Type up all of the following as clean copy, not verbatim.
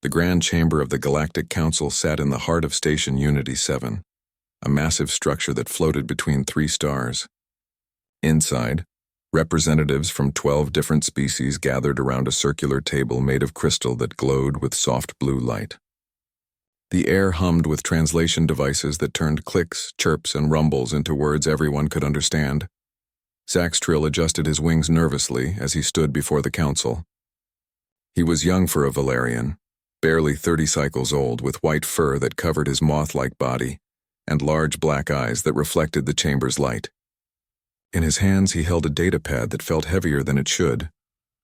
The Grand Chamber of the Galactic Council sat in the heart of Station Unity 7, a massive structure that floated between 3 stars. Inside, representatives from 12 different species gathered around a circular table made of crystal that glowed with soft blue light. The air hummed with translation devices that turned clicks, chirps, and rumbles into words everyone could understand. Zaxtrill adjusted his wings nervously as he stood before the council. He was young for a Valerian, barely 30 cycles old, with white fur that covered his moth-like body and large black eyes that reflected the chamber's light. In his hands he held a datapad that felt heavier than it should.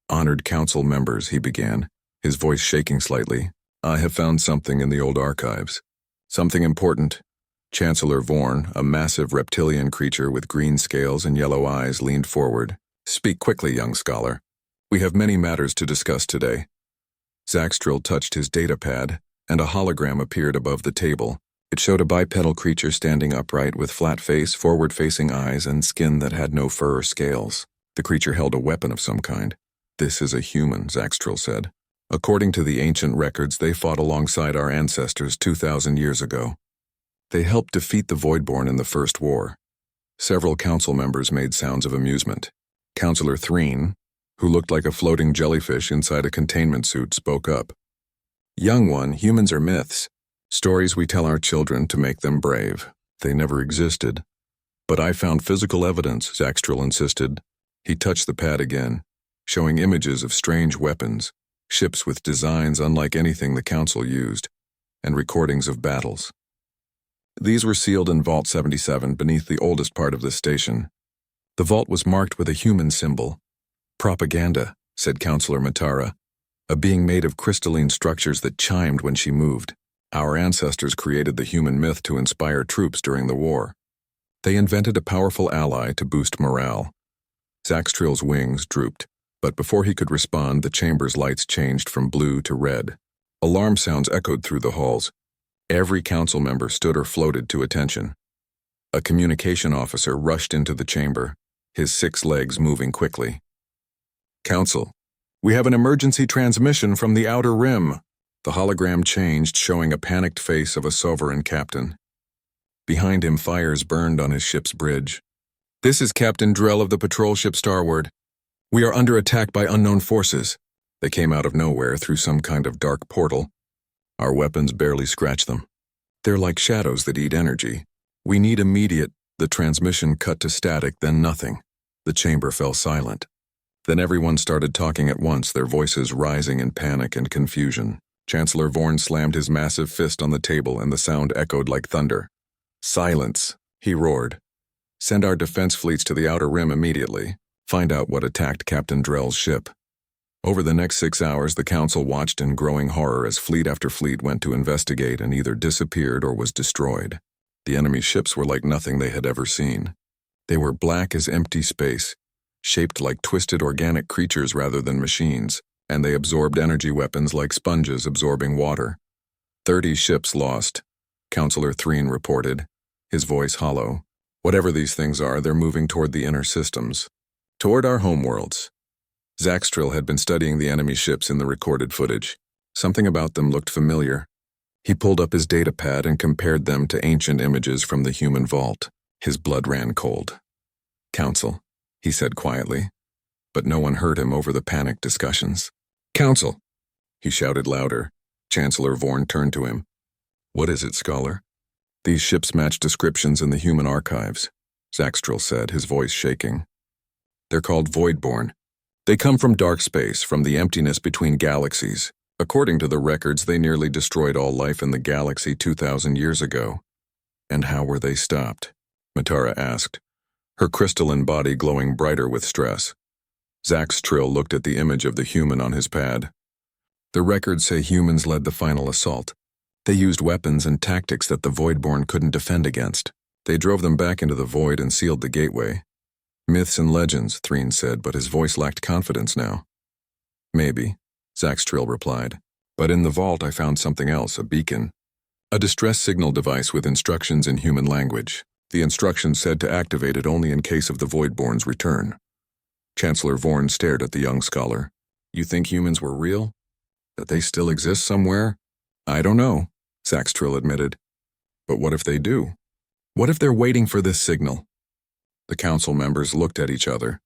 "Honored council members," he began, his voice shaking slightly, "I have found something in the old archives. Something important." Chancellor Vorn, a massive reptilian creature with green scales and yellow eyes, leaned forward. "Speak quickly, young scholar. We have many matters to discuss today." Zaxtrill touched his datapad, and a hologram appeared above the table. It showed a bipedal creature standing upright with flat face, forward-facing eyes, and skin that had no fur or scales. The creature held a weapon of some kind. "This is a human," Zaxtrill said. "According to the ancient records, they fought alongside our ancestors 2,000 years ago. They helped defeat the Voidborn in the First War." Several council members made sounds of amusement. Councillor Threen, who looked like a floating jellyfish inside a containment suit, spoke up. "Young one, humans are myths. Stories we tell our children to make them brave. They never existed." "But I found physical evidence," Zaxtrill insisted. He touched the pad again, showing images of strange weapons, ships with designs unlike anything the council used, and recordings of battles. These were sealed in Vault 77 beneath the oldest part of the station. The vault was marked with a human symbol. "Propaganda," said Councillor Matara, "a being made of crystalline structures that chimed when she moved. Our ancestors created the human myth to inspire troops during the war. They invented a powerful ally to boost morale." Zaxtrill's wings drooped, but before he could respond, the chamber's lights changed from blue to red. Alarm sounds echoed through the halls. Every council member stood or floated to attention. A communication officer rushed into the chamber, his 6 legs moving quickly. "Council, we have an emergency transmission from the Outer Rim." The hologram changed, showing a panicked face of a sovereign captain. Behind him, fires burned on his ship's bridge. "This is Captain Drell of the patrol ship Starward. We are under attack by unknown forces. They came out of nowhere through some kind of dark portal. Our weapons barely scratch them. They're like shadows that eat energy. We need immediate..." The transmission cut to static, then nothing. The chamber fell silent. Then everyone started talking at once, their voices rising in panic and confusion. Chancellor Vorn slammed his massive fist on the table and the sound echoed like thunder. "Silence," he roared. "Send our defense fleets to the Outer Rim immediately. Find out what attacked Captain Drell's ship." Over the next 6 hours, the council watched in growing horror as fleet after fleet went to investigate and either disappeared or was destroyed. The enemy ships were like nothing they had ever seen. They were black as empty space, shaped like twisted organic creatures rather than machines, and they absorbed energy weapons like sponges absorbing water. 30 ships lost, Councillor Threen reported, his voice hollow. "Whatever these things are, they're moving toward the inner systems. Toward our homeworlds." Zaxtrill had been studying the enemy ships in the recorded footage. Something about them looked familiar. He pulled up his datapad and compared them to ancient images from the human vault. His blood ran cold. "Council," he said quietly, but no one heard him over the panicked discussions. "Council!" He shouted louder. Chancellor Vorn turned to him. "What is it, Scholar?" "These ships match descriptions in the human archives," Zaxtrill said, his voice shaking. "They're called Voidborn. They come from dark space, from the emptiness between galaxies. According to the records, they nearly destroyed all life in the galaxy 2,000 years ago." "And how were they stopped?" Matara asked, her crystalline body glowing brighter with stress. Zaxtrill looked at the image of the human on his pad. "The records say humans led the final assault. They used weapons and tactics that the Voidborn couldn't defend against. They drove them back into the void and sealed the gateway." "Myths and legends," Threen said, but his voice lacked confidence now. "Maybe," Zaxtrill replied. "But in the vault I found something else, a beacon. A distress signal device with instructions in human language. The instructions said to activate it only in case of the Voidborn's return." Chancellor Vorn stared at the young scholar. "You think humans were real?" That they still exist somewhere? I don't know, Saxtrill admitted. But what if they do? What if they're waiting for this signal? The council members looked at each other.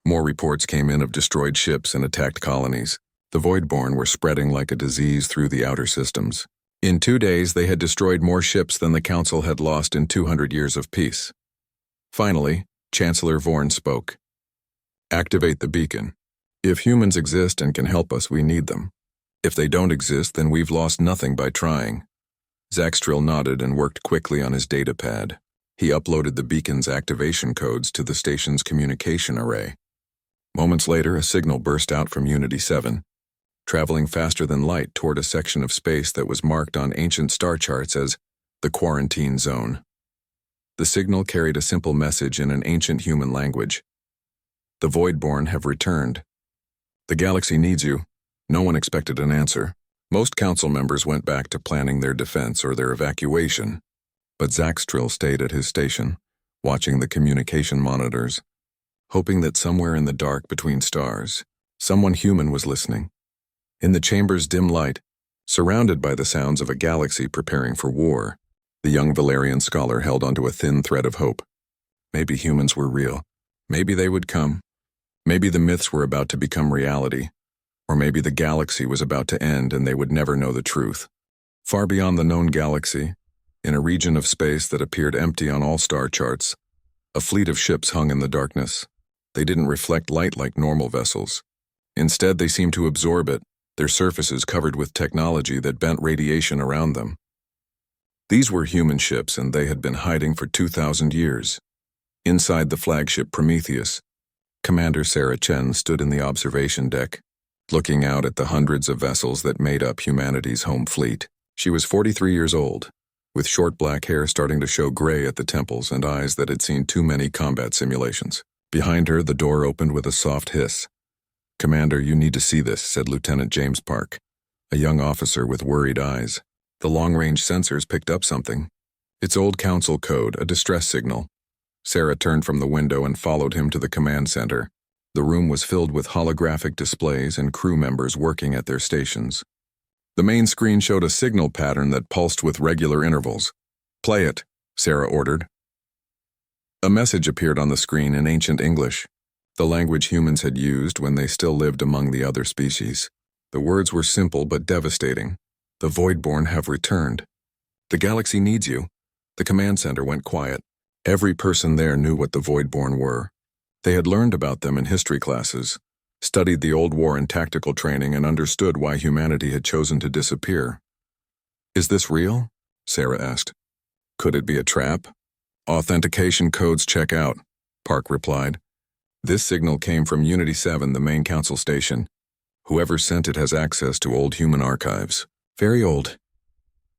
More reports came in of destroyed ships and attacked colonies. The Voidborn were spreading like a disease through the outer systems. In 2 days, they had destroyed more ships than the council had lost in 200 years of peace. Finally, Chancellor Vorn spoke. Activate the beacon. If humans exist and can help us, we need them. If they don't exist, then we've lost nothing by trying. Zaxtrill nodded and worked quickly on his datapad. He uploaded the beacon's activation codes to the station's communication array. Moments later, a signal burst out from Unity 7, traveling faster than light toward a section of space that was marked on ancient star charts as the quarantine zone. The signal carried a simple message in an ancient human language. The Voidborn have returned. The galaxy needs you. No one expected an answer. Most council members went back to planning their defense or their evacuation, but Zaxtrill stayed at his station, watching the communication monitors, hoping that somewhere in the dark between stars, someone human was listening. In the chamber's dim light, surrounded by the sounds of a galaxy preparing for war, the young Valerian scholar held onto a thin thread of hope. Maybe humans were real. Maybe they would come. Maybe the myths were about to become reality. Or maybe the galaxy was about to end and they would never know the truth. Far beyond the known galaxy, in a region of space that appeared empty on all star charts, a fleet of ships hung in the darkness. They didn't reflect light like normal vessels. Instead, they seemed to absorb it, their surfaces covered with technology that bent radiation around them. These were human ships, and they had been hiding for 2,000 years. Inside the flagship Prometheus, Commander Sarah Chen stood in the observation deck, looking out at the hundreds of vessels that made up humanity's home fleet. She was 43 years old, with short black hair starting to show gray at the temples and eyes that had seen too many combat simulations. Behind her, the door opened with a soft hiss. "Commander, you need to see this," said Lieutenant James Park, a young officer with worried eyes. The long-range sensors picked up something. Its old council code, a distress signal. Sarah turned from the window and followed him to the command center. The room was filled with holographic displays and crew members working at their stations. The main screen showed a signal pattern that pulsed with regular intervals. "Play it," Sarah ordered. A message appeared on the screen in ancient English, the language humans had used when they still lived among the other species. The words were simple but devastating. "The Voidborn have returned. The galaxy needs you." The command center went quiet. Every person there knew what the Voidborn were. They had learned about them in history classes, studied the old war in tactical training, and understood why humanity had chosen to disappear. "Is this real?" Sarah asked. "Could it be a trap?" "Authentication codes check out," Park replied. "This signal came from Unity 7, the main council station. Whoever sent it has access to old human archives." "Very old."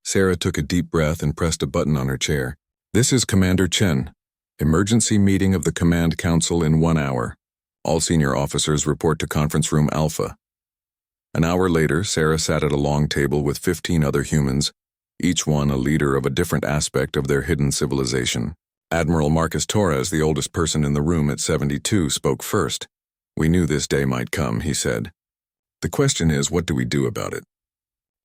Sarah took a deep breath and pressed a button on her chair. "This is Commander Chen. Emergency meeting of the Command Council in 1 hour. All senior officers report to Conference Room Alpha." An hour later, Sarah sat at a long table with 15 other humans, each one a leader of a different aspect of their hidden civilization. Admiral Marcus Torres, the oldest person in the room at 72, spoke first. "We knew this day might come," he said. "The question is, what do we do about it?"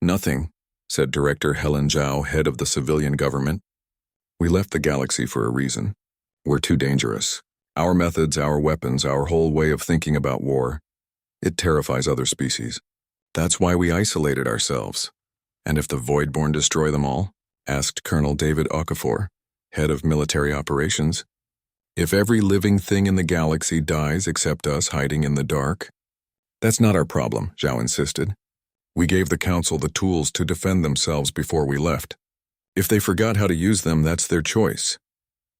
"Nothing," said Director Helen Zhao, head of the civilian government. "We left the galaxy for a reason. We're too dangerous. Our methods, our weapons, our whole way of thinking about war, it terrifies other species. That's why we isolated ourselves." "And if the Voidborn destroy them all?" asked Colonel David Okafor, head of military operations. "If every living thing in the galaxy dies except us hiding in the dark?" "That's not our problem," Zhao insisted. "We gave the council the tools to defend themselves before we left. If they forgot how to use them, that's their choice."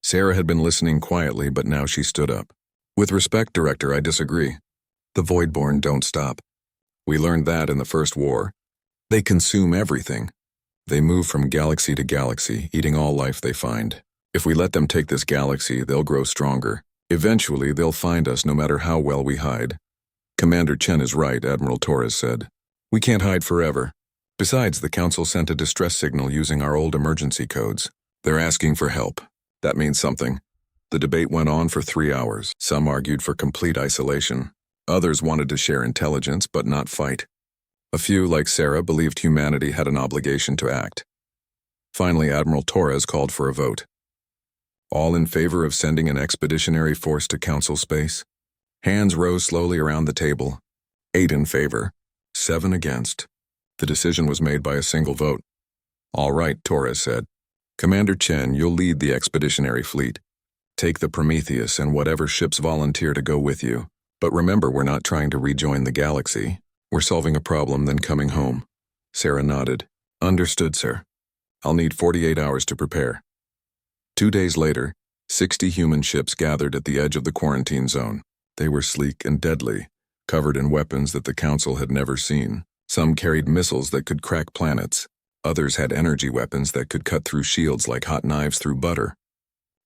Sarah had been listening quietly, but now she stood up. "With respect, Director, I disagree. The Voidborn don't stop. We learned that in the First War. They consume everything. They move from galaxy to galaxy, eating all life they find. If we let them take this galaxy, they'll grow stronger. Eventually, they'll find us no matter how well we hide." "Commander Chen is right," Admiral Torres said. "We can't hide forever. Besides, the Council sent a distress signal using our old emergency codes. They're asking for help. That means something." The debate went on for 3 hours. Some argued for complete isolation. Others wanted to share intelligence but not fight. A few, like Sarah, believed humanity had an obligation to act. Finally, Admiral Torres called for a vote. All in favor of sending an expeditionary force to Council space? Hands rose slowly around the table. 8 in favor, 7 against. The decision was made by a single vote. All right, Torres said. Commander Chen, you'll lead the expeditionary fleet. Take the Prometheus and whatever ships volunteer to go with you. But remember, we're not trying to rejoin the galaxy. We're solving a problem, then coming home. Sarah nodded. Understood, sir. I'll need 48 hours to prepare. 2 days later, 60 human ships gathered at the edge of the quarantine zone. They were sleek and deadly, covered in weapons that the Council had never seen. Some carried missiles that could crack planets. Others had energy weapons that could cut through shields like hot knives through butter.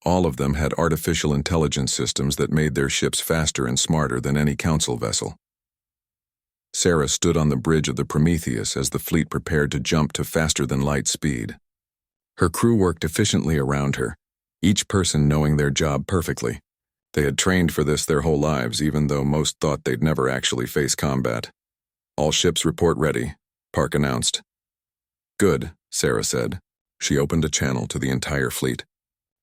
All of them had artificial intelligence systems that made their ships faster and smarter than any Council vessel. Sarah stood on the bridge of the Prometheus as the fleet prepared to jump to faster-than-light speed. Her crew worked efficiently around her, each person knowing their job perfectly. They had trained for this their whole lives, even though most thought they'd never actually face combat. All ships report ready, Park announced. Good, Sarah said. She opened a channel to the entire fleet.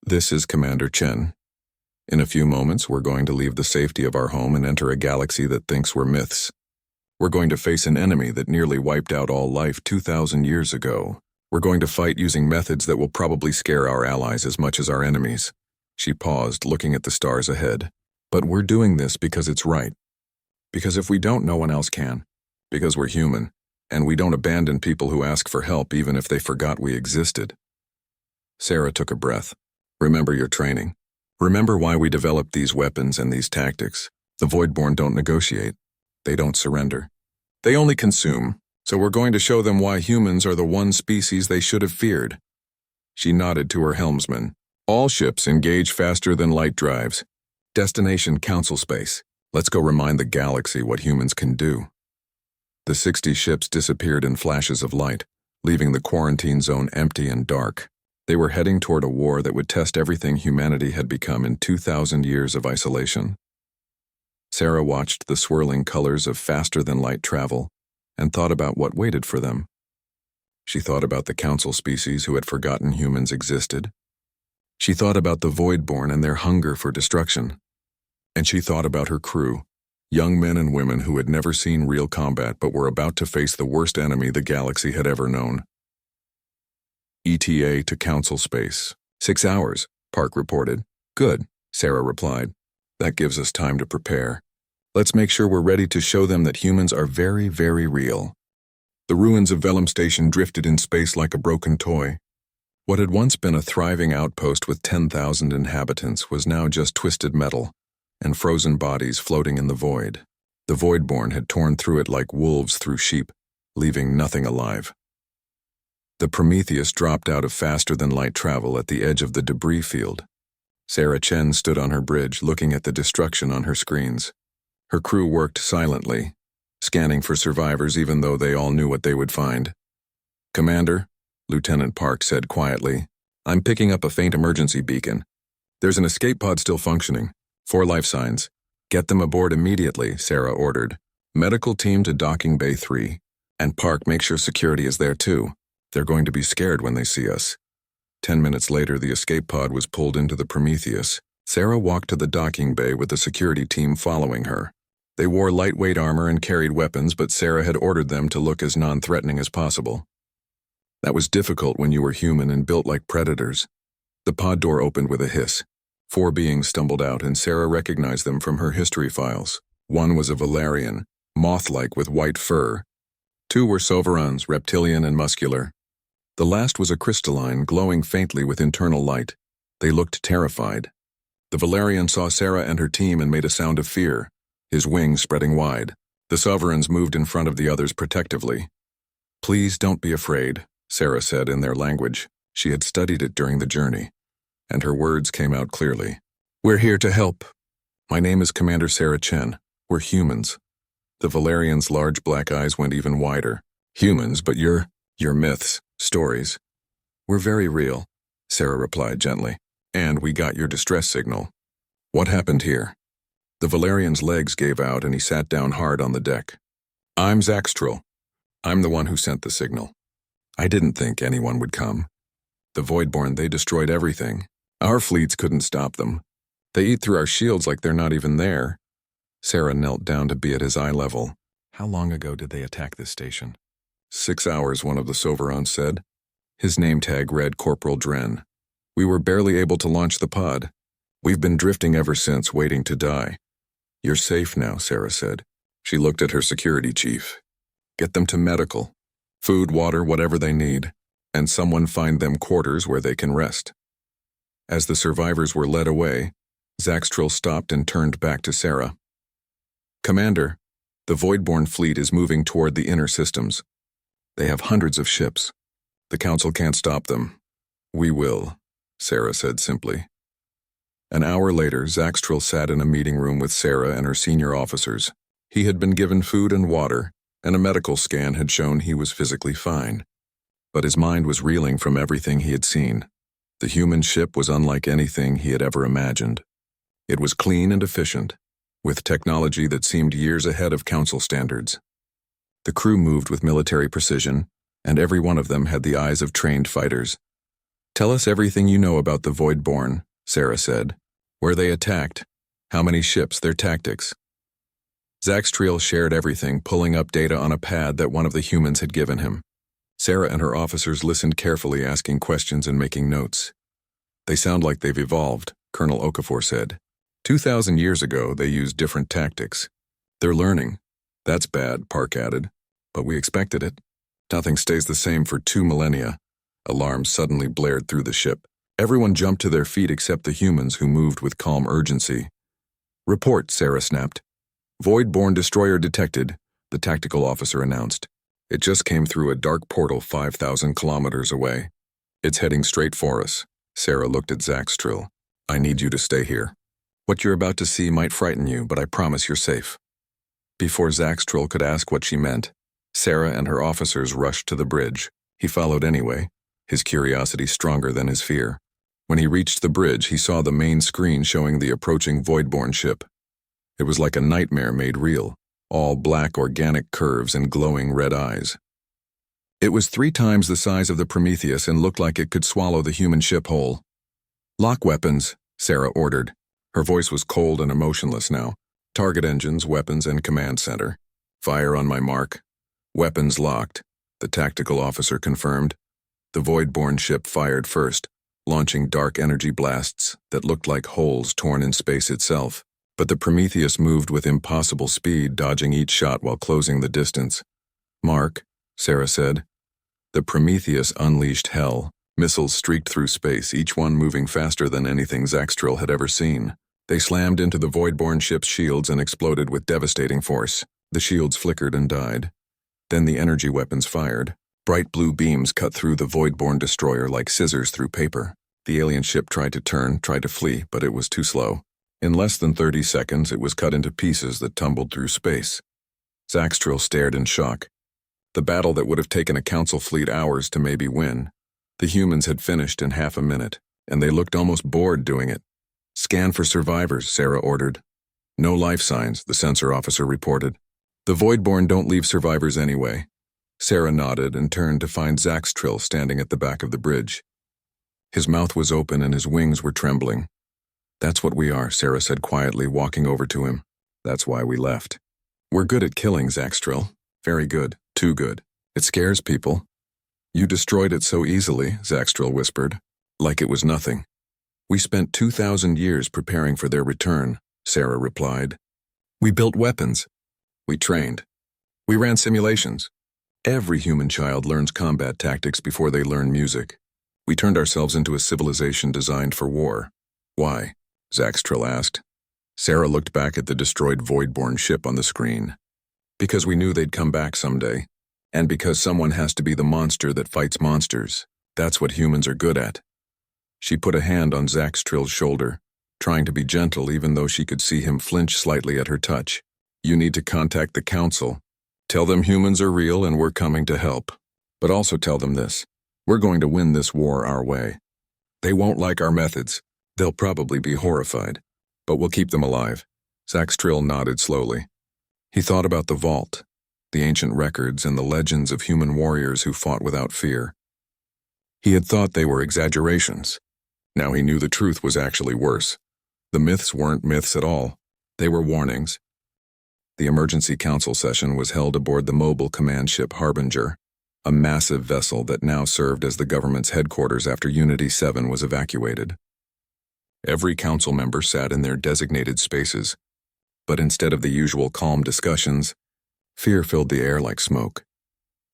This is Commander Chen. In a few moments, we're going to leave the safety of our home and enter a galaxy that thinks we're myths. We're going to face an enemy that nearly wiped out all life 2,000 years ago. We're going to fight using methods that will probably scare our allies as much as our enemies. She paused, looking at the stars ahead. But we're doing this because it's right. Because if we don't, no one else can. Because we're human, and we don't abandon people who ask for help even if they forgot we existed. Sarah took a breath. Remember your training. Remember why we developed these weapons and these tactics. The Voidborn don't negotiate. They don't surrender. They only consume. So we're going to show them why humans are the one species they should have feared. She nodded to her helmsman. All ships engage faster-than-light drives. Destination Council space. Let's go remind the galaxy what humans can do. The 60 ships disappeared in flashes of light, leaving the quarantine zone empty and dark. They were heading toward a war that would test everything humanity had become in 2,000 years of isolation. Sarah watched the swirling colors of faster-than-light travel and thought about what waited for them. She thought about the Council species who had forgotten humans existed. She thought about the Voidborn and their hunger for destruction. And she thought about her crew, young men and women who had never seen real combat but were about to face the worst enemy the galaxy had ever known. ETA to Council space. 6 hours, Park reported. Good, Sarah replied. That gives us time to prepare. Let's make sure we're ready to show them that humans are very, very real. The ruins of Velum Station drifted in space like a broken toy. What had once been a thriving outpost with 10,000 inhabitants was now just twisted metal and frozen bodies floating in the void. The Voidborn had torn through it like wolves through sheep, leaving nothing alive. The Prometheus dropped out of faster-than-light travel at the edge of the debris field. Sarah Chen stood on her bridge, looking at the destruction on her screens. Her crew worked silently, scanning for survivors even though they all knew what they would find. Commander, Lieutenant Park said quietly, I'm picking up a faint emergency beacon. There's an escape pod still functioning. 4 life signs. Get them aboard immediately, Sarah ordered. Medical team to docking bay 3. And Park, make sure security is there too. They're going to be scared when they see us. 10 minutes later, the escape pod was pulled into the Prometheus. Sarah walked to the docking bay with the security team following her. They wore lightweight armor and carried weapons, but Sarah had ordered them to look as non-threatening as possible. That was difficult when you were human and built like predators. The pod door opened with a hiss. 4 beings stumbled out, and Sarah recognized them from her history files. One was a Valerian, moth-like with white fur. 2 were Soverans, reptilian and muscular. The last was a crystalline, glowing faintly with internal light. They looked terrified. The Valerian saw Sarah and her team and made a sound of fear, his wings spreading wide. The Soverans moved in front of the others protectively. Please don't be afraid, Sarah said in their language. She had studied it during the journey, and her words came out clearly. We're here to help. My name is Commander Sarah Chen. We're humans. The Valerian's large black eyes went even wider. Humans, but you're myths, stories. We're very real, Sarah replied gently. And we got your distress signal. What happened here? The Valerian's legs gave out and he sat down hard on the deck. I'm Zaxtril. I'm the one who sent the signal. I didn't think anyone would come. The Voidborn, they destroyed everything. Our fleets couldn't stop them. They eat through our shields like they're not even there. Sarah knelt down to be at his eye level. How long ago did they attack this station? 6 hours, one of the Soverons said. His name tag read Corporal Dren. We were barely able to launch the pod. We've been drifting ever since, waiting to die. You're safe now, Sarah said. She looked at her security chief. Get them to medical. Food, water, whatever they need. And someone find them quarters where they can rest. As the survivors were led away, Zaxtril stopped and turned back to Sarah. Commander, the Voidborn fleet is moving toward the inner systems. They have hundreds of ships. The Council can't stop them. We will, Sarah said simply. An hour later, Zaxtril sat in a meeting room with Sarah and her senior officers. He had been given food and water, and a medical scan had shown he was physically fine. But his mind was reeling from everything he had seen. The human ship was unlike anything he had ever imagined. It was clean and efficient, with technology that seemed years ahead of Council standards. The crew moved with military precision, and every one of them had the eyes of trained fighters. Tell us everything you know about the Voidborn, Sarah said. Where they attacked, how many ships, their tactics. Zaxtril shared everything, pulling up data on a pad that one of the humans had given him. Sarah and her officers listened carefully, asking questions and making notes. They sound like they've evolved, Colonel Okafor said. 2,000 years ago, they used different tactics. They're learning. That's bad, Park added. But we expected it. Nothing stays the same for 2 millennia. Alarms suddenly blared through the ship. Everyone jumped to their feet except the humans, who moved with calm urgency. Report, Sarah snapped. Voidborn destroyer detected, the tactical officer announced. It just came through a dark portal 5,000 kilometers away. It's heading straight for us. Sarah looked at Zaxtril. I need you to stay here. What you're about to see might frighten you, but I promise you're safe. Before Zaxtril could ask what she meant, Sarah and her officers rushed to the bridge. He followed anyway, his curiosity stronger than his fear. When he reached the bridge, he saw the main screen showing the approaching Voidborn ship. It was like a nightmare made real, all black organic curves and glowing red eyes. It was 3 times the size of the Prometheus and looked like it could swallow the human ship whole. Lock weapons, Sarah ordered. Her voice was cold and emotionless now. Target engines, weapons, and command center. Fire on my mark. Weapons locked, the tactical officer confirmed. The Voidborn ship fired first, launching dark energy blasts that looked like holes torn in space itself. But the Prometheus moved with impossible speed, dodging each shot while closing the distance. Mark, Sarah said. The Prometheus unleashed hell. Missiles streaked through space, each one moving faster than anything Zaxtril had ever seen. They slammed into the Voidborn ship's shields and exploded with devastating force. The shields flickered and died. Then the energy weapons fired. Bright blue beams cut through the Voidborn destroyer like scissors through paper. The alien ship tried to turn, tried to flee, but it was too slow. In less than 30 seconds, it was cut into pieces that tumbled through space. Zaxtril stared in shock. The battle that would have taken a Council fleet hours to maybe win. The humans had finished in half a minute, and they looked almost bored doing it. Scan for survivors, Sarah ordered. No life signs, the sensor officer reported. The Voidborn don't leave survivors anyway. Sarah nodded and turned to find Zaxtril standing at the back of the bridge. His mouth was open and his wings were trembling. That's what we are, Sarah said quietly, walking over to him. That's why we left. We're good at killing, Zaxtril. Very good. Too good. It scares people. You destroyed it so easily, Zaxtril whispered, like it was nothing. We spent 2,000 years preparing for their return, Sarah replied. We built weapons. We trained. We ran simulations. Every human child learns combat tactics before they learn music. We turned ourselves into a civilization designed for war. Why? Zaxtril asked. Sarah looked back at the destroyed Voidborn ship on the screen. Because we knew they'd come back someday. And because someone has to be the monster that fights monsters. That's what humans are good at. She put a hand on Zaxtril's shoulder, trying to be gentle even though she could see him flinch slightly at her touch. You need to contact the Council. Tell them humans are real and we're coming to help. But also tell them this. We're going to win this war our way. They won't like our methods. They'll probably be horrified. But we'll keep them alive. Zaxtril nodded slowly. He thought about the vault. the ancient records and the legends of human warriors who fought without fear. He had thought they were exaggerations. Now he knew the truth was actually worse. The myths weren't myths at all. They were warnings. The emergency council session was held aboard the mobile command ship Harbinger, a massive vessel that now served as the government's headquarters after Unity 7 was evacuated. Every council member sat in their designated spaces, but instead of the usual calm discussions, fear filled the air like smoke.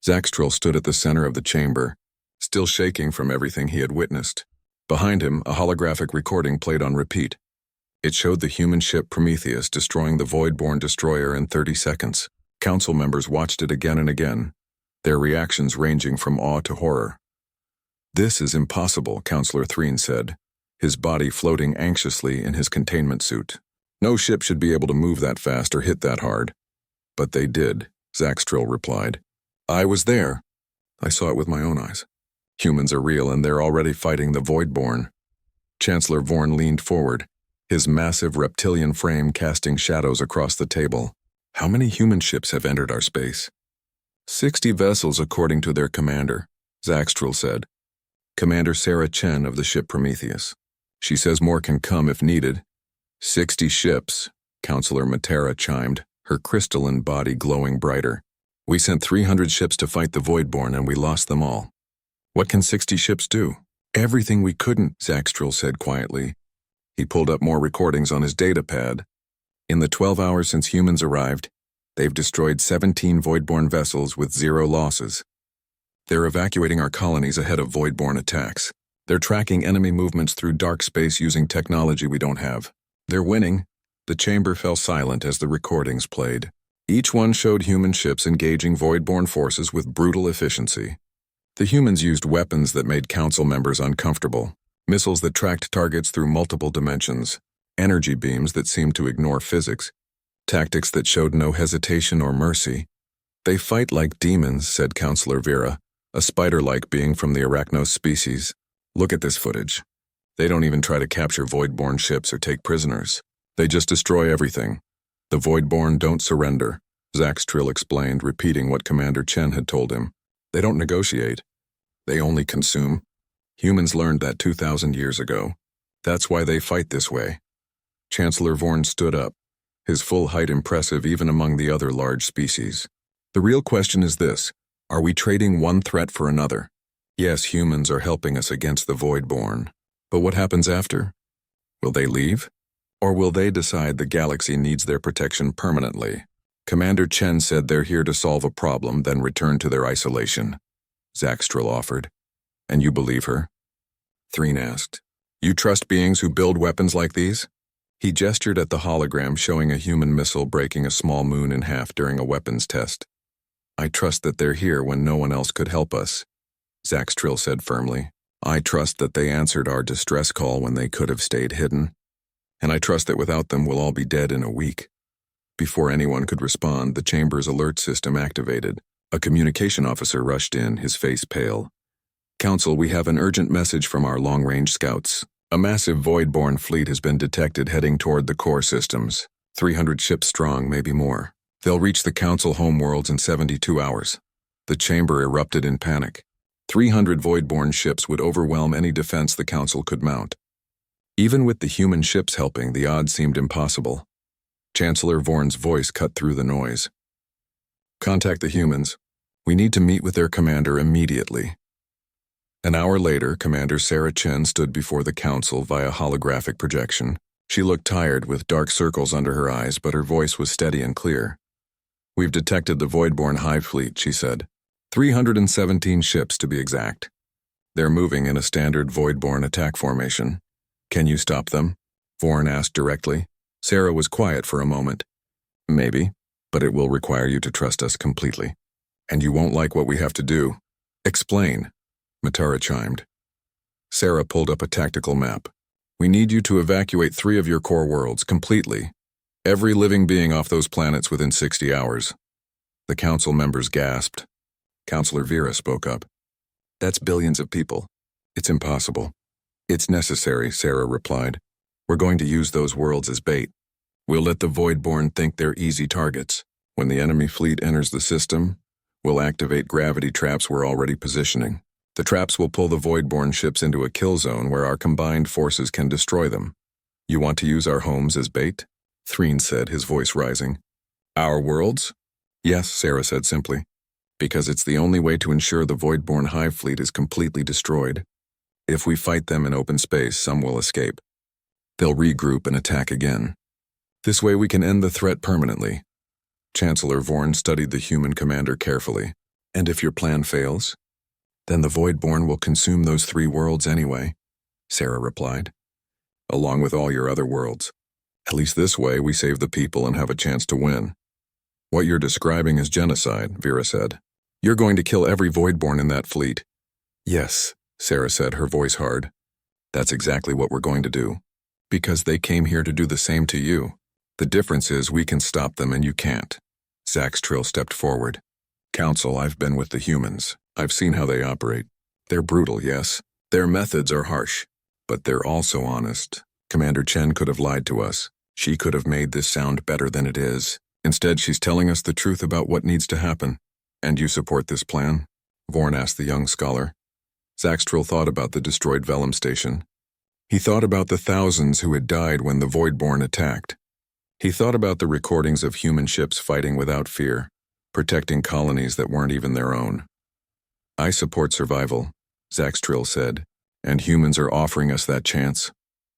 Zaxtril stood at the center of the chamber, still shaking from everything he had witnessed. Behind him, a holographic recording played on repeat. It showed the human ship Prometheus destroying the Voidborn destroyer in 30 seconds. Council members watched it again and again, their reactions ranging from awe to horror. "This is impossible," Counselor Threen said, his body floating anxiously in his containment suit. "No ship should be able to move that fast or hit that hard." "But they did," Zaxtril replied. "I was there. I saw it with my own eyes. Humans are real and they're already fighting the Voidborn." Chancellor Vorn leaned forward, his massive reptilian frame casting shadows across the table. "How many human ships have entered our space?" 60 vessels according to their commander, Zaxtril said. Commander Sarah Chen of the ship Prometheus. "She says more can come if needed." 60 ships, Counselor Matera chimed, her crystalline body glowing brighter. "We sent 300 ships to fight the Voidborn and we lost them all. What can 60 ships do?" "Everything we couldn't," Zaxtril said quietly. He pulled up more recordings on his datapad. "In the 12 hours since humans arrived, they've destroyed 17 Voidborn vessels with 0 losses. They're evacuating our colonies ahead of Voidborn attacks. They're tracking enemy movements through dark space using technology we don't have. They're winning." The chamber fell silent as the recordings played. Each one showed human ships engaging Voidborn forces with brutal efficiency. The humans used weapons that made council members uncomfortable, missiles that tracked targets through multiple dimensions, energy beams that seemed to ignore physics, tactics that showed no hesitation or mercy. "They fight like demons," said Counselor Vera, a spider-like being from the Arachnos species. "Look at this footage. They don't even try to capture Voidborn ships or take prisoners. They just destroy everything. The Voidborn don't surrender," Zaxtril explained, repeating what Commander Chen had told him. "They don't negotiate. They only consume. Humans learned that 2,000 years ago. That's why they fight this way." Chancellor Vorn stood up, his full height impressive even among the other large species. "The real question is this: are we trading one threat for another? Yes, humans are helping us against the Voidborn. But what happens after? Will they leave? Or will they decide the galaxy needs their protection permanently?" Commander Chen said they're here to solve a problem, then return to their isolation, Zaxtril offered. "And you believe her?" Threen asked. "You trust beings who build weapons like these?" He gestured at the hologram showing a human missile breaking a small moon in half during a weapons test. "I trust that they're here when no one else could help us," Zaxtril said firmly. "I trust that they answered our distress call when they could have stayed hidden. And I trust that without them we'll all be dead in a week." Before anyone could respond, the chamber's alert system activated. A communication officer rushed in, his face pale. "Council, we have an urgent message from our long-range scouts. A massive Voidborn fleet has been detected heading toward the core systems. 300 ships strong, maybe more. They'll reach the Council homeworlds in 72 hours. The chamber erupted in panic. 300 Voidborn ships would overwhelm any defense the Council could mount. Even with the human ships helping, the odds seemed impossible. Chancellor Vorn's voice cut through the noise. "Contact the humans. We need to meet with their commander immediately." An hour later, Commander Sarah Chen stood before the Council via holographic projection. She looked tired with dark circles under her eyes, but her voice was steady and clear. "We've detected the Voidborn Hive Fleet," she said. 317 ships to be exact. They're moving in a standard Voidborn attack formation. "Can you stop them?" Vorn asked directly. Sarah was quiet for a moment. "Maybe, but it will require you to trust us completely. And you won't like what we have to do." "Explain," Matara chimed. Sarah pulled up a tactical map. "We need you to evacuate 3 of your core worlds completely. Every living being off those planets within 60 hours. The council members gasped. Counselor Vera spoke up. "That's billions of people. It's impossible." "It's necessary," Sarah replied. "We're going to use those worlds as bait. We'll let the Voidborn think they're easy targets. When the enemy fleet enters the system, we'll activate gravity traps we're already positioning. The traps will pull the Voidborn ships into a kill zone where our combined forces can destroy them. You want to use our homes as bait? Threen said, his voice rising. Our worlds? Yes, Sarah said simply. Because it's the only way to ensure the Voidborn hive fleet is completely destroyed. If we fight them in open space, some will escape. They'll regroup and attack again. This way we can end the threat permanently. Chancellor Vorn studied the human commander carefully. And if your plan fails? Then the Voidborn will consume those 3 worlds anyway, Sarah replied. Along with all your other worlds. At least this way we save the people and have a chance to win. What you're describing is genocide, Vera said. You're going to kill every Voidborn in that fleet. Yes, Sarah said, her voice hard. That's exactly what we're going to do. Because they came here to do the same to you. The difference is we can stop them and you can't. Zaxtrill stepped forward. Council, I've been with the humans. I've seen how they operate. They're brutal, yes. Their methods are harsh. But they're also honest. Commander Chen could have lied to us. She could have made this sound better than it is. Instead, she's telling us the truth about what needs to happen. And you support this plan? Vorn asked the young scholar. Zaxtrill thought about the destroyed Vellum station. He thought about the thousands who had died when the Voidborn attacked. He thought about the recordings of human ships fighting without fear, protecting colonies that weren't even their own. I support survival, Zaxtrill said, and humans are offering us that chance.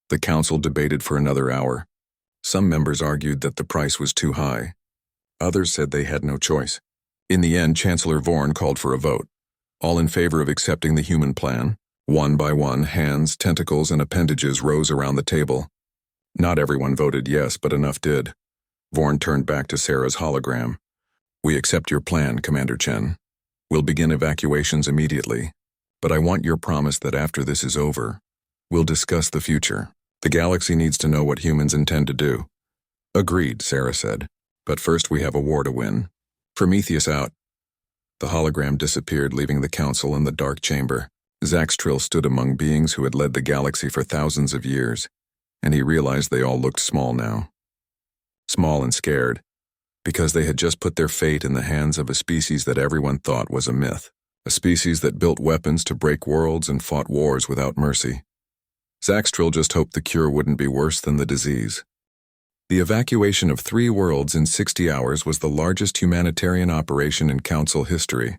The council debated for another hour. Some members argued that the price was too high. Others said they had no choice. In the end, Chancellor Vorn called for a vote. All in favor of accepting the human plan. One by one, hands, tentacles, and appendages rose around the table. Not everyone voted yes, but enough did. Vorn turned back to Sarah's hologram. We accept your plan, Commander Chen. We'll begin evacuations immediately. But I want your promise that after this is over, we'll discuss the future. The galaxy needs to know what humans intend to do. Agreed, Sarah said. But first we have a war to win. Prometheus out. The hologram disappeared, leaving the council in the dark chamber. Zaxtrill stood among beings who had led the galaxy for thousands of years, and he realized they all looked small now. Small and scared, because they had just put their fate in the hands of a species that everyone thought was a myth. A species that built weapons to break worlds and fought wars without mercy. Zaxtrill just hoped the cure wouldn't be worse than the disease. The evacuation of 3 worlds in 60 hours was the largest humanitarian operation in Council history.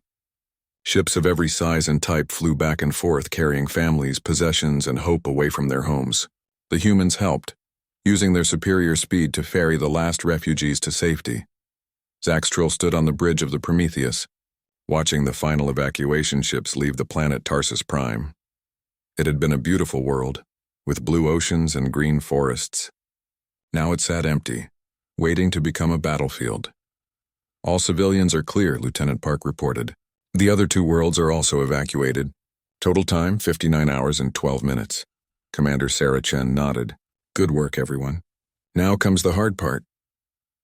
Ships of every size and type flew back and forth carrying families, possessions, and hope away from their homes. The humans helped, using their superior speed to ferry the last refugees to safety. Zaxtrill stood on the bridge of the Prometheus, watching the final evacuation ships leave the planet Tarsus Prime. It had been a beautiful world, with blue oceans and green forests. Now it sat empty, waiting to become a battlefield. All civilians are clear, Lieutenant Park reported. The other 2 worlds are also evacuated. Total time, 59 hours and 12 minutes. Commander Sarah Chen nodded. Good work, everyone. Now comes the hard part.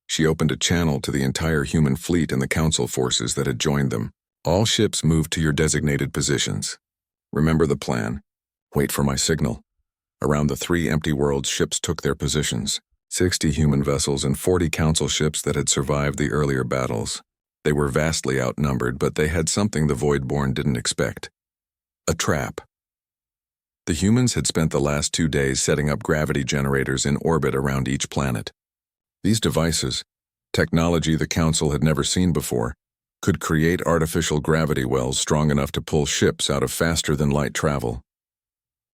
She opened a channel to the entire human fleet and the council forces that had joined them. All ships moved to your designated positions. Remember the plan. Wait for my signal. Around the 3 empty worlds, ships took their positions. 60 human vessels and 40 council ships that had survived the earlier battles. They were vastly outnumbered, but they had something the Voidborn didn't expect. A trap. The humans had spent the last 2 days setting up gravity generators in orbit around each planet. These devices, technology the Council had never seen before, could create artificial gravity wells strong enough to pull ships out of faster-than-light travel.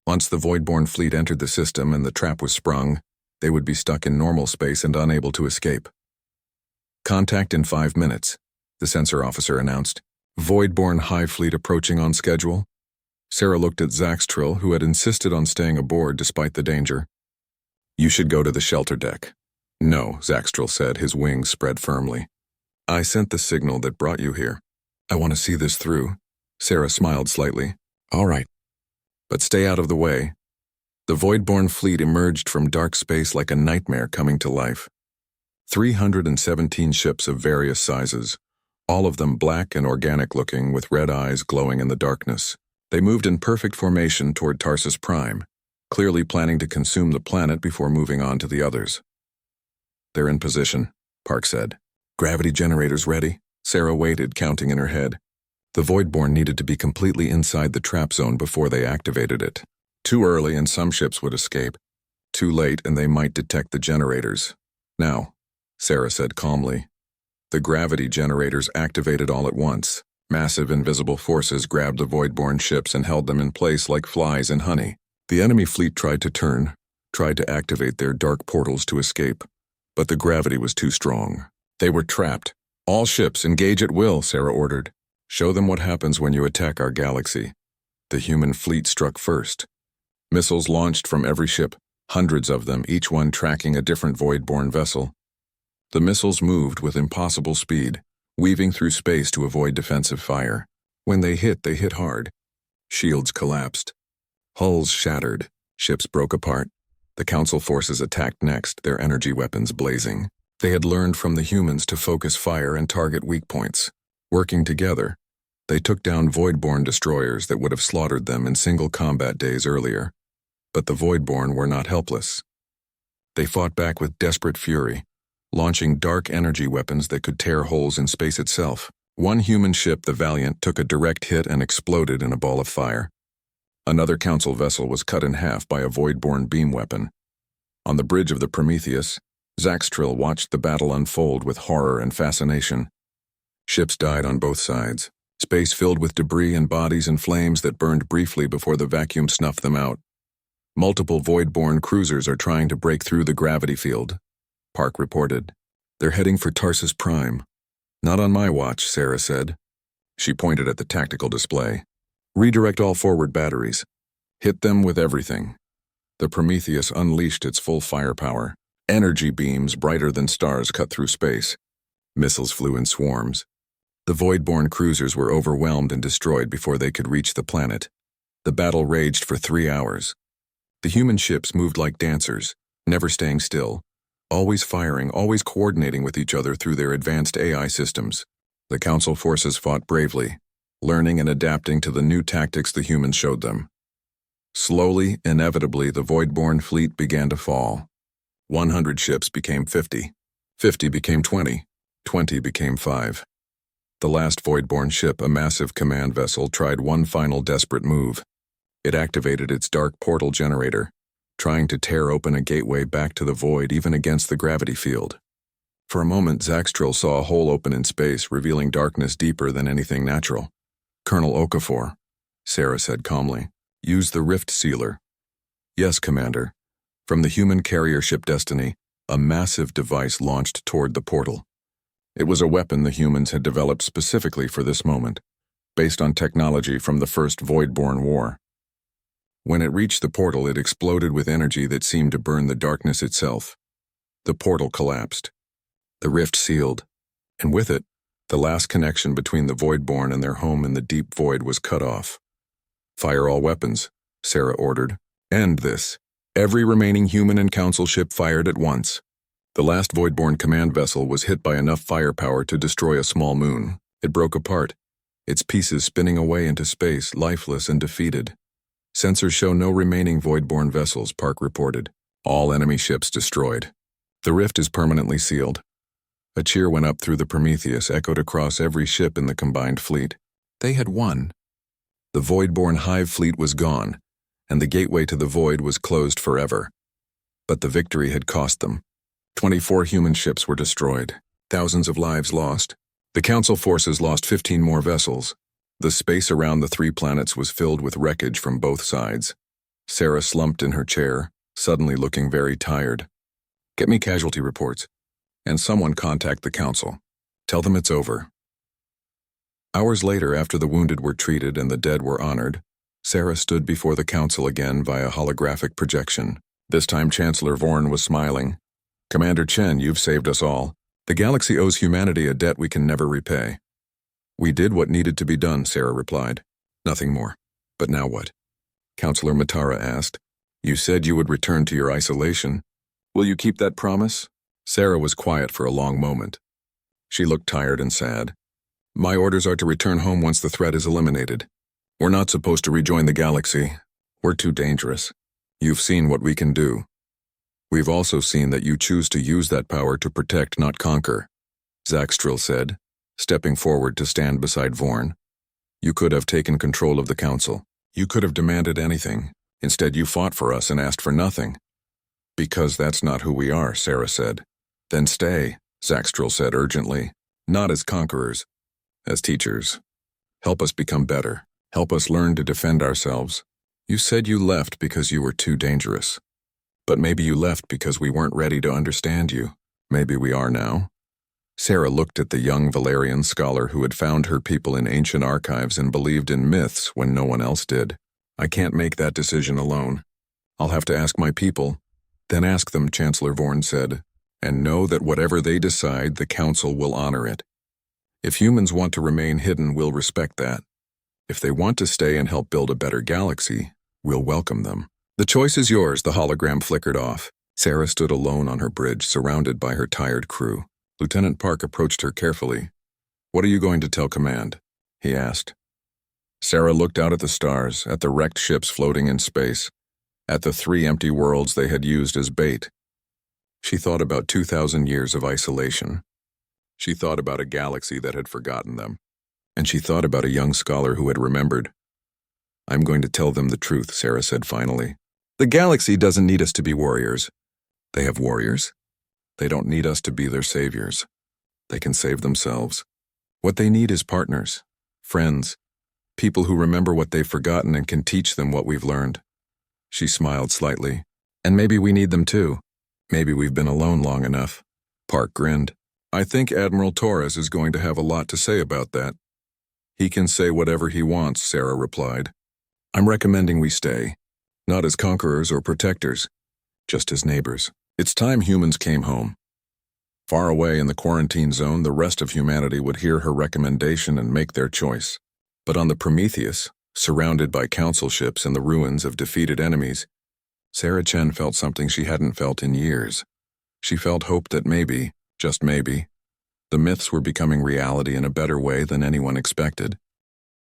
Once the Voidborn fleet entered the system and the trap was sprung, they would be stuck in normal space and unable to escape. Contact in 5 minutes, the sensor officer announced. Voidborn hive fleet approaching on schedule. Sarah looked at Zaxtrill, who had insisted on staying aboard despite the danger. You should go to the shelter deck. No, Zaxtrill said, his wings spread firmly. I sent the signal that brought you here. I want to see this through. Sarah smiled slightly. All right. But stay out of the way. The Voidborn fleet emerged from dark space like a nightmare coming to life. 317 ships of various sizes, all of them black and organic-looking with red eyes glowing in the darkness. They moved in perfect formation toward Tarsus Prime, clearly planning to consume the planet before moving on to the others. They're in position, Park said. Gravity generators ready? Sarah waited, counting in her head. The Voidborn needed to be completely inside the trap zone before they activated it. Too early and some ships would escape. Too late and they might detect the generators. Now, Sarah said calmly. The gravity generators activated all at once. Massive invisible forces grabbed the Voidborn ships and held them in place like flies in honey. The enemy fleet tried to activate their dark portals to escape, but the gravity was too strong. They were trapped. All ships engage at will, Sarah ordered. Show them what happens when you attack our galaxy. The human fleet struck first. Missiles launched from every ship, hundreds of them, each one tracking a different Voidborn vessel. The missiles moved with impossible speed, weaving through space to avoid defensive fire. When they hit hard. Shields collapsed. Hulls shattered. Ships broke apart. The Council forces attacked next, their energy weapons blazing. They had learned from the humans to focus fire and target weak points. Working together, they took down Voidborn destroyers that would have slaughtered them in single combat days earlier. But the Voidborn were not helpless. They fought back with desperate fury, launching dark energy weapons that could tear holes in space itself. One human ship, the Valiant, took a direct hit and exploded in a ball of fire. Another Council vessel was cut in half by a Voidborn beam weapon. On the bridge of the Prometheus, Zaxtril watched the battle unfold with horror and fascination. Ships died on both sides, space filled with debris and bodies in flames that burned briefly before the vacuum snuffed them out. Multiple Voidborn cruisers are trying to break through the gravity field, Park reported. They're heading for Tarsus Prime. Not on my watch, Sarah said. She pointed at the tactical display. Redirect all forward batteries. Hit them with everything. The Prometheus unleashed its full firepower. Energy beams brighter than stars cut through space. Missiles flew in swarms. The Voidborn cruisers were overwhelmed and destroyed before they could reach the planet. The battle raged for 3 hours. The human ships moved like dancers, never staying still, always firing, always coordinating with each other through their advanced AI systems. The Council forces fought bravely, learning and adapting to the new tactics the humans showed them. Slowly, inevitably, the Voidborn fleet began to fall. 100 ships became 50. 50 became 20. 20 became 5. The last Voidborn ship, a massive command vessel, tried one final desperate move. It activated its dark portal generator, trying to tear open a gateway back to the void even against the gravity field. For a moment, Zaxtril saw a hole open in space, revealing darkness deeper than anything natural. Colonel Okafor, Sarah said calmly, use the rift sealer. Yes, Commander. From the human carrier ship Destiny, a massive device launched toward the portal. It was a weapon the humans had developed specifically for this moment, based on technology from the first Voidborn War. When it reached the portal, it exploded with energy that seemed to burn the darkness itself. The portal collapsed. The rift sealed, and with it, the last connection between the Voidborn and their home in the deep void was cut off. Fire all weapons, Sarah ordered. End this. Every remaining human and Council ship fired at once. The last Voidborn command vessel was hit by enough firepower to destroy a small moon. It broke apart, its pieces spinning away into space, lifeless and defeated. Sensors show no remaining Voidborn vessels, Park reported. All enemy ships destroyed. The rift is permanently sealed. A cheer went up through the Prometheus, echoed across every ship in the combined fleet. They had won. The Voidborn hive fleet was gone, and the gateway to the void was closed forever. But the victory had cost them. 24 human ships were destroyed, thousands of lives lost. The Council forces lost 15 more vessels. The space around the 3 planets was filled with wreckage from both sides. Sarah slumped in her chair, suddenly looking very tired. Get me casualty reports, and someone contact the Council. Tell them it's over. Hours later, after the wounded were treated and the dead were honored, Sarah stood before the Council again via holographic projection. This time Chancellor Vorn was smiling. Commander Chen, you've saved us all. The galaxy owes humanity a debt we can never repay. We did what needed to be done, Sarah replied. Nothing more. But now what? Counselor Matara asked. You said you would return to your isolation. Will you keep that promise? Sarah was quiet for a long moment. She looked tired and sad. My orders are to return home once the threat is eliminated. We're not supposed to rejoin the galaxy. We're too dangerous. You've seen what we can do. We've also seen that you choose to use that power to protect, not conquer. Zaxtril said, stepping forward to stand beside Vorn. You could have taken control of the council. You could have demanded anything. Instead, you fought for us and asked for nothing. Because that's not who we are, Sarah said. Then stay, Zaxtril said urgently. Not as conquerors, as teachers. Help us become better. Help us learn to defend ourselves. You said you left because you were too dangerous. But maybe you left because we weren't ready to understand you. Maybe we are now. Sarah looked at the young Valerian scholar who had found her people in ancient archives and believed in myths when no one else did. I can't make that decision alone. I'll have to ask my people. Then ask them, Chancellor Vorn said, and know that whatever they decide, the council will honor it. If humans want to remain hidden, we'll respect that. If they want to stay and help build a better galaxy, we'll welcome them. The choice is yours, the hologram flickered off. Sarah stood alone on her bridge, surrounded by her tired crew. Lieutenant Park approached her carefully. What are you going to tell command? He asked. Sarah looked out at the stars, at the wrecked ships floating in space, at the 3 empty worlds they had used as bait. She thought about 2,000 years of isolation. She thought about a galaxy that had forgotten them. And she thought about a young scholar who had remembered. I'm going to tell them the truth, Sarah said finally. The galaxy doesn't need us to be warriors. They have warriors. They don't need us to be their saviors. They can save themselves. What they need is partners, friends, people who remember what they've forgotten and can teach them what we've learned. She smiled slightly. And maybe we need them too. Maybe we've been alone long enough. Park grinned. I think Admiral Torres is going to have a lot to say about that. He can say whatever he wants, Sarah replied. I'm recommending we stay, not as conquerors or protectors, just as neighbors. It's time humans came home. Far away in the quarantine zone, the rest of humanity would hear her recommendation and make their choice. But on the Prometheus, surrounded by council ships and the ruins of defeated enemies, Sarah Chen felt something she hadn't felt in years. She felt hope that maybe, just maybe, the myths were becoming reality in a better way than anyone expected.